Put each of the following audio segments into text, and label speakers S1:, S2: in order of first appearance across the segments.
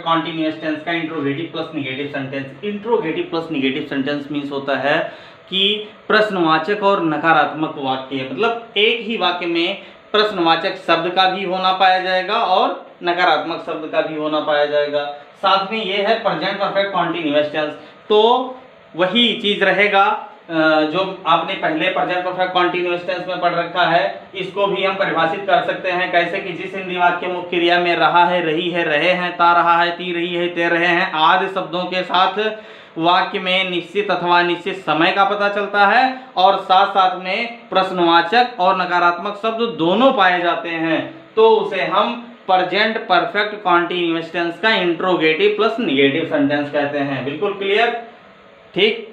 S1: Continuous tense का interrogative plus negative sentence. Interrogative plus negative sentence means होता है कि प्रश्नवाचक और नकारात्मक वाक्य, मतलब एक ही वाक्य में प्रश्नवाचक शब्द का भी होना पाया जाएगा और नकारात्मक शब्द का भी होना पाया जाएगा। साथ में ये है प्रेजेंट परफेक्ट कॉन्टिन्यूअस टेंस, तो वही चीज रहेगा जो आपने पहले प्रेजेंट परफेक्ट कॉन्टिन्यूअस टेंस में पढ़ रखा है। इसको भी हम परिभाषित कर सकते हैं कैसे कि जिस हिंदी वाक्य मुख्य क्रिया में रहा है, रही है, रहे हैं, ता रहा है, ती रही है, ते रहे हैं आदि शब्दों के साथ वाक्य में निश्चित अथवा अनिश्चित समय का पता चलता है और साथ साथ में प्रश्नवाचक और नकारात्मक शब्द दोनों पाए जाते हैं, तो उसे हम प्रेजेंट परफेक्ट कॉन्टिन्यूअस टेंस का इंट्रोगेटिव प्लस निगेटिव सेंटेंस कहते हैं। बिल्कुल क्लियर, ठीक।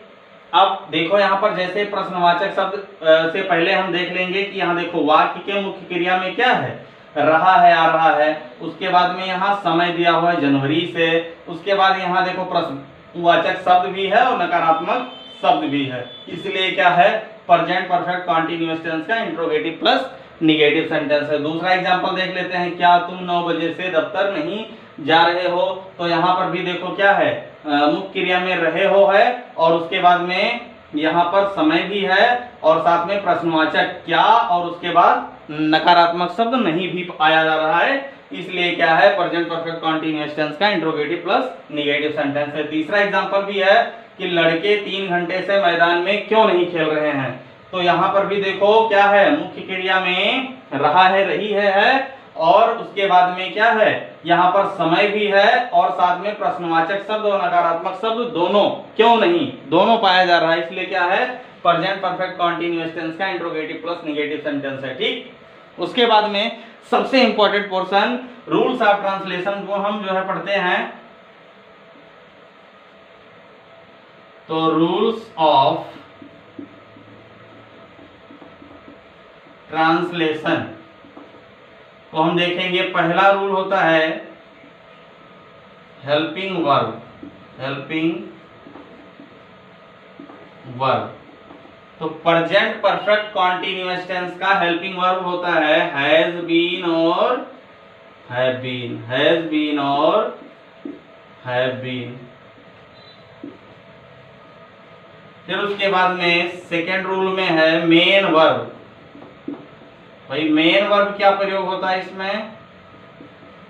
S1: अब देखो यहाँ पर जैसे प्रश्नवाचक शब्द से पहले हम देख लेंगे कि यहाँ देखो वाक्य के मुख्य क्रिया में क्या है, रहा है, आ रहा है, उसके बाद में यहाँ समय दिया हुआ है जनवरी से, उसके बाद यहाँ देखो प्रश्नवाचक शब्द भी है और नकारात्मक शब्द भी है, इसलिए क्या है प्रेजेंट परफेक्ट कॉन्टिन्यूअस टेंस का इंट्रोगेटिव प्लस निगेटिव सेंटेंस है। दूसरा एग्जांपल देख लेते हैं, क्या तुम 9 बजे से दफ्तर नहीं जा रहे हो, तो यहाँ पर भी देखो क्या है मुख्य क्रिया में रहे हो है और उसके बाद में यहाँ पर समय भी है और साथ में प्रश्नवाचक क्या और उसके बाद नकारात्मक शब्द नहीं भी आया जा रहा है, इसलिए क्या है प्रेजेंट परफेक्ट कॉन्टिन्यूअस टेंस का इंट्रोगेटिव प्लस निगेटिव सेंटेंस है। तीसरा एग्जांपल भी है कि लड़के 3 घंटे से मैदान में क्यों नहीं खेल रहे हैं, तो यहाँ पर भी देखो क्या है मुख्य क्रिया में रहा है, रही है और उसके बाद में क्या है यहाँ पर समय भी है और साथ में प्रश्नवाचक शब्द और नकारात्मक शब्द दोनों क्यों नहीं, दोनों पाया जा रहा है, इसलिए क्या है प्रेजेंट परफेक्ट कॉन्टिन्यूअस टेंस का इंट्रोगेटिव प्लस निगेटिव सेंटेंस है, ठीक। उसके बाद में सबसे important portion rules of translation को हम जो है पढ़ते हैं, तो रूल्स ऑफ ट्रांसलेशन तो हम देखेंगे पहला रूल होता है हेल्पिंग वर्ब, हेल्पिंग वर्ब। तो प्रेजेंट परफेक्ट कॉन्टिन्यूअस टेंस का हेल्पिंग वर्ब होता है हैज बीन और हैव बीन, हैज बीन और हैव बीन। फिर उसके बाद में सेकेंड रूल में है मेन वर्ब। भाई मेन वर्ब क्या प्रयोग होता है इसमें,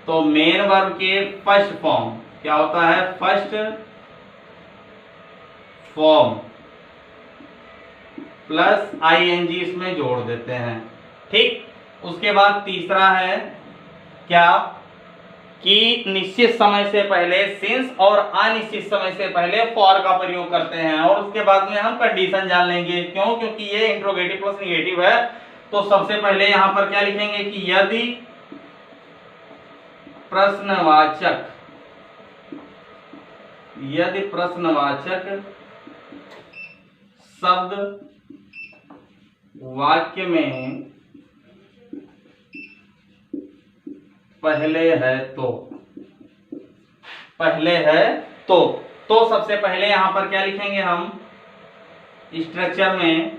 S1: तो मेन वर्ब के फर्स्ट फॉर्म क्या होता है, फर्स्ट फॉर्म प्लस आईएनजी इसमें जोड़ देते हैं, ठीक। उसके बाद तीसरा है क्या कि निश्चित समय से पहले सिंस और अनिश्चित समय से पहले फॉर का प्रयोग करते हैं और उसके बाद में हम कंडीशन जान लेंगे, क्यों, क्योंकि ये इंट्रोगेटिव प्लस निगेटिव है। तो सबसे पहले यहां पर क्या लिखेंगे कि यदि प्रश्नवाचक, यदि प्रश्नवाचक शब्द वाक्य में पहले है तो, पहले है तो सबसे पहले यहां पर क्या लिखेंगे हम स्ट्रक्चर में,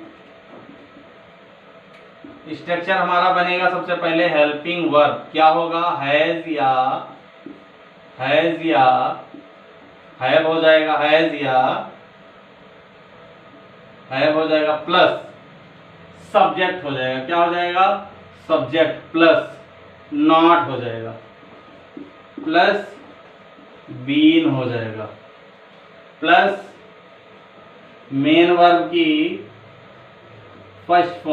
S1: स्ट्रक्चर हमारा बनेगा सबसे पहले हेल्पिंग वर्ब, क्या होगा हैज या हैव हो जाएगा, हैज या हैव हो जाएगा प्लस सब्जेक्ट हो जाएगा, क्या हो जाएगा सब्जेक्ट प्लस नॉट हो जाएगा प्लस बीन हो जाएगा प्लस मेन वर्ब की first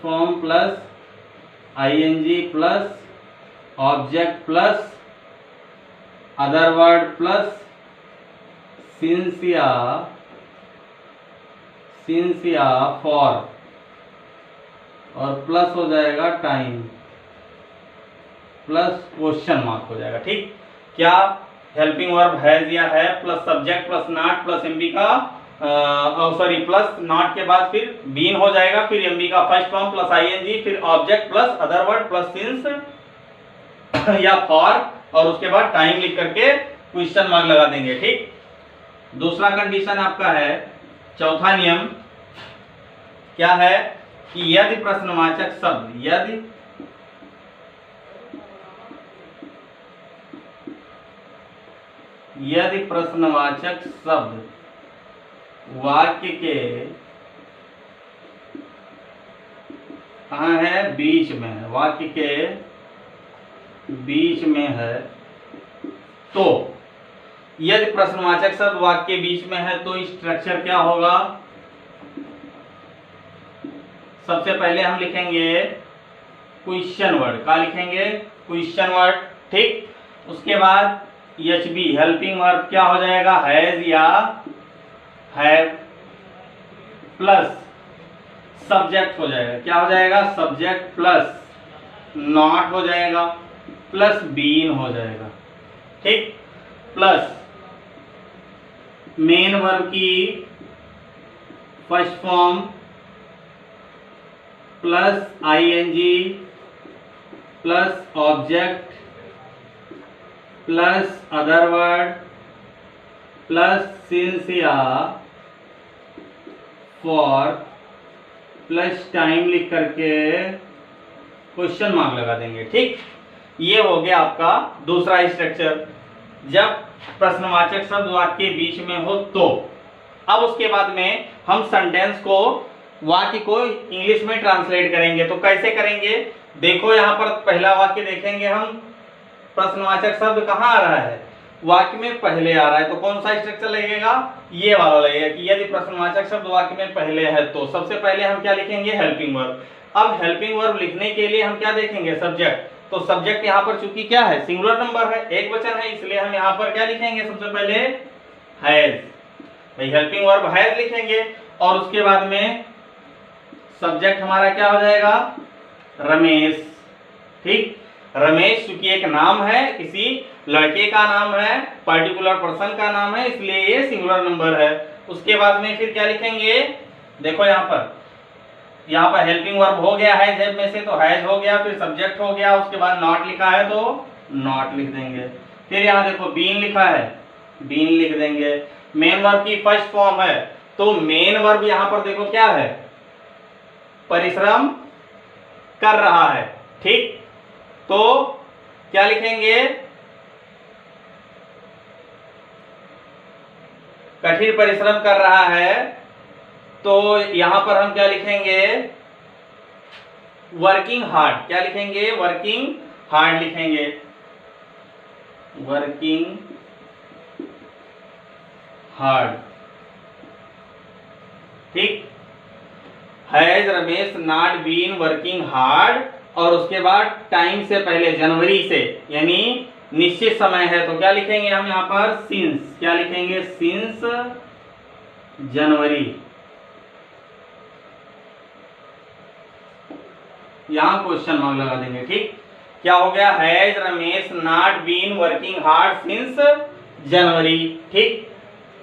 S1: form plus ING plus object plus other word plus since या फॉर और प्लस हो जाएगा टाइम प्लस क्वेश्चन मार्क हो जाएगा, ठीक। क्या हेल्पिंग वर्ब हैज या है plus subject plus not plus MB का सॉरी प्लस नॉट के बाद फिर बीन हो जाएगा, फिर एमबी का फर्स्ट फॉर्म प्लस आईएनजी, फिर object plus other word plus since या फॉर और उसके बाद टाइम लिख करके क्वेश्चन मार्क लगा देंगे, ठीक। दूसरा कंडीशन आपका है, चौथा नियम क्या है कि यदि प्रश्नवाचक शब्द, यदि यदि प्रश्नवाचक शब्द वाक्य के कहाँ है, बीच में है, वाक्य के बीच में है, तो यदि प्रश्नवाचक शब्द वाक्य के बीच में है तो स्ट्रक्चर क्या होगा। सबसे पहले हम लिखेंगे क्वेश्चन वर्ड। क्या लिखेंगे, क्वेश्चन वर्ड, ठीक। उसके बाद HB हेल्पिंग वर्ब क्या हो जाएगा, हैज या हैव प्लस सब्जेक्ट हो जाएगा। क्या हो जाएगा, सब्जेक्ट प्लस नॉट हो जाएगा प्लस बीन हो जाएगा, ठीक। प्लस मेन वर्ब की first form plus ING plus object plus other word plus since या फॉर प्लस टाइम लिख करके क्वेश्चन मार्क लगा देंगे, ठीक। ये हो गया आपका दूसरा स्ट्रक्चर, जब प्रश्नवाचक शब्द वाक्य के बीच में हो तो। अब उसके बाद में हम सेंटेंस को, वाक्य को इंग्लिश में ट्रांसलेट करेंगे। तो कैसे करेंगे, देखो यहाँ पर पहला वाक्य देखेंगे हम, प्रश्नवाचक शब्द कहाँ आ रहा है, वाक्य में पहले आ रहा है, तो कौन सा स्ट्रक्चर लगेगा, ये वाला लगेगा कि यदि प्रश्नवाचक शब्द वाक्य में पहले है तो। सबसे पहले हम क्या लिखेंगे, हेल्पिंग वर्ब। अब हेल्पिंग वर्ब लिखने के लिए हम क्या देखेंगे, सब्जेक्ट। तो सब्जेक्ट यहाँ पर चूंकि क्या है, सिंगुलर नंबर है, एक वचन है, इसलिए हम यहाँ पर क्या लिखेंगे, सबसे पहले हैज। भाई हेल्पिंग वर्ब हैज लिखेंगे और उसके बाद में सब्जेक्ट हमारा क्या हो जाएगा, रमेश, ठीक। रमेश चूंकि एक नाम है, किसी लड़के का नाम है, पर्टिकुलर पर्सन का नाम है, इसलिए ये सिंगुलर नंबर है। उसके बाद में फिर क्या लिखेंगे, देखो यहाँ पर हेल्पिंग वर्ब हो गया है जब में से, तो हैज हो गया, फिर सब्जेक्ट हो गया, उसके बाद नॉट लिखा है तो नॉट लिख देंगे। फिर यहाँ देखो बीन लिखा है, बीन लिख देंगे। मेन वर्ब की फर्स्ट फॉर्म है, तो मेन वर्ब यहाँ पर देखो क्या है, परिश्रम कर रहा है, ठीक। तो क्या लिखेंगे, कठिन परिश्रम कर रहा है, तो यहां पर हम क्या लिखेंगे, वर्किंग हार्ड। क्या लिखेंगे, वर्किंग हार्ड लिखेंगे, वर्किंग हार्ड, ठीक। Has Ramesh not been working hard, और उसके बाद टाइम से पहले जनवरी से, यानी निश्चित समय है, तो क्या लिखेंगे हम यहाँ पर, सिंस। क्या लिखेंगे, सिंस जनवरी। यहां क्वेश्चन मार्क लगा देंगे, ठीक। क्या हो गया, has Ramesh not been working hard since January, ठीक।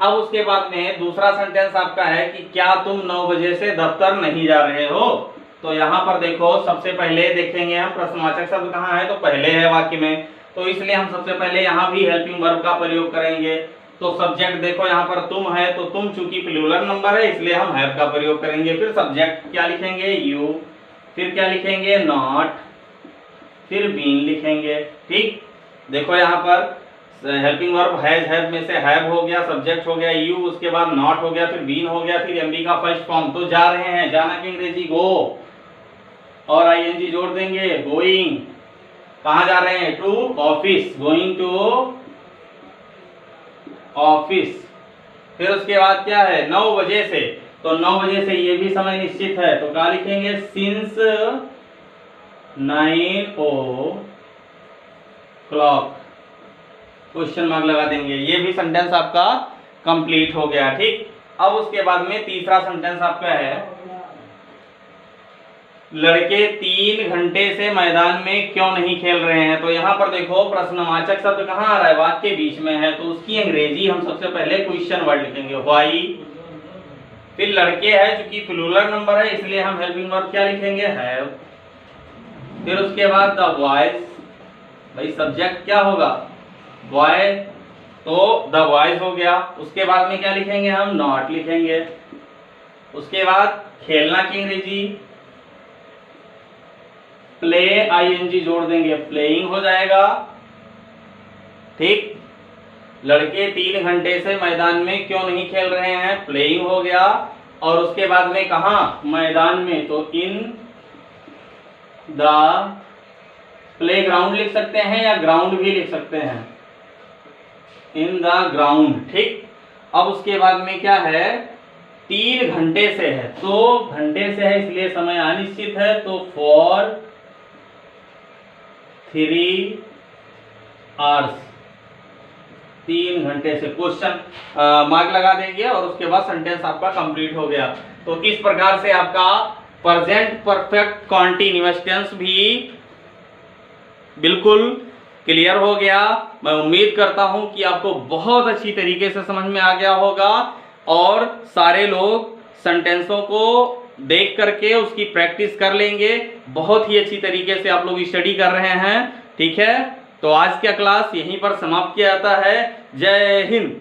S1: अब उसके बाद में दूसरा सेंटेंस आपका है कि क्या तुम 9 बजे से दफ्तर नहीं जा रहे हो। तो यहाँ पर देखो सबसे पहले देखेंगे हम, प्रश्नवाचक शब्द कहाँ है, तो पहले है वाक्य में, तो इसलिए हम सबसे पहले यहाँ भी हेल्पिंग वर्ब का प्रयोग करेंगे। तो सब्जेक्ट देखो यहाँ पर तुम है, तो तुम चूंकि प्लूरल नंबर है इसलिए हम हैव का प्रयोग करेंगे। फिर सब्जेक्ट क्या लिखेंगे, यू, फिर क्या लिखेंगे, नॉट, फिर बीन लिखेंगे, ठीक। देखो यहाँ पर हेल्पिंग वर्ब हैज, हैव में से हैव हो गया, सब्जेक्ट हो गया यू, उसके बाद नॉट हो गया, फिर बीन हो गया, फिर एमबी का फर्स्ट फॉर्म। तो जा रहे हैं, जाना की अंग्रेजी गो, और आईएनजी जोड़ देंगे, गोइंग। कहाँ जा रहे हैं, to office, going to office. फिर उसके बाद क्या है, 9 बजे से, तो 9 बजे से ये भी समय निश्चित है, तो क्या लिखेंगे, सिंस 9 o'clock, क्वेश्चन मार्क लगा देंगे। ये भी सेंटेंस आपका कंप्लीट हो गया, ठीक। अब उसके बाद में तीसरा सेंटेंस आपका है, लड़के 3 घंटे से मैदान में क्यों नहीं खेल रहे हैं। तो यहाँ पर देखो प्रश्नवाचक शब्द कहाँ आ रहा है, वाक्य के बीच में है, तो उसकी अंग्रेजी हम सबसे पहले क्वेश्चन वर्ड लिखेंगे, व्हाई। फिर लड़के है, चूंकि प्लूरल नंबर है इसलिए हम हेल्पिंग वर्ब क्या लिखेंगे, हैव। फिर उसके बाद द बॉयज, भाई सब्जेक्ट क्या होगा, बॉय, तो द बॉयज हो गया। उसके बाद में क्या लिखेंगे हम, नॉट लिखेंगे। उसके बाद खेलना की अंग्रेजी प्ले, आईएनजी जोड़ देंगे, प्लेइंग हो जाएगा, ठीक। लड़के 3 घंटे से मैदान में क्यों नहीं खेल रहे हैं, प्लेइंग हो गया। और उसके बाद में कहा मैदान में, तो इन द प्ले ग्राउंड लिख सकते हैं या ग्राउंड भी लिख सकते हैं, इन द ग्राउंड। ठीक, अब उसके बाद में क्या है, 3 घंटे से है, तो घंटे से है इसलिए समय अनिश्चित है, तो फॉर 3 आवर्स, 3 घंटे से। क्वेश्चन मार्क लगा देंगे और उसके बाद सेंटेंस आपका कंप्लीट हो गया। तो इस प्रकार से आपका प्रेजेंट परफेक्ट कॉन्टिन्यूअस टेंस भी बिल्कुल क्लियर हो गया। मैं उम्मीद करता हूं कि आपको बहुत अच्छी तरीके से समझ में आ गया होगा और सारे लोग सेंटेंसों को देख करके उसकी प्रैक्टिस कर लेंगे। बहुत ही अच्छी तरीके से आप लोग स्टडी कर रहे हैं। ठीक है, तो आज का क्लास यहीं पर समाप्त किया जाता है। जय हिंद।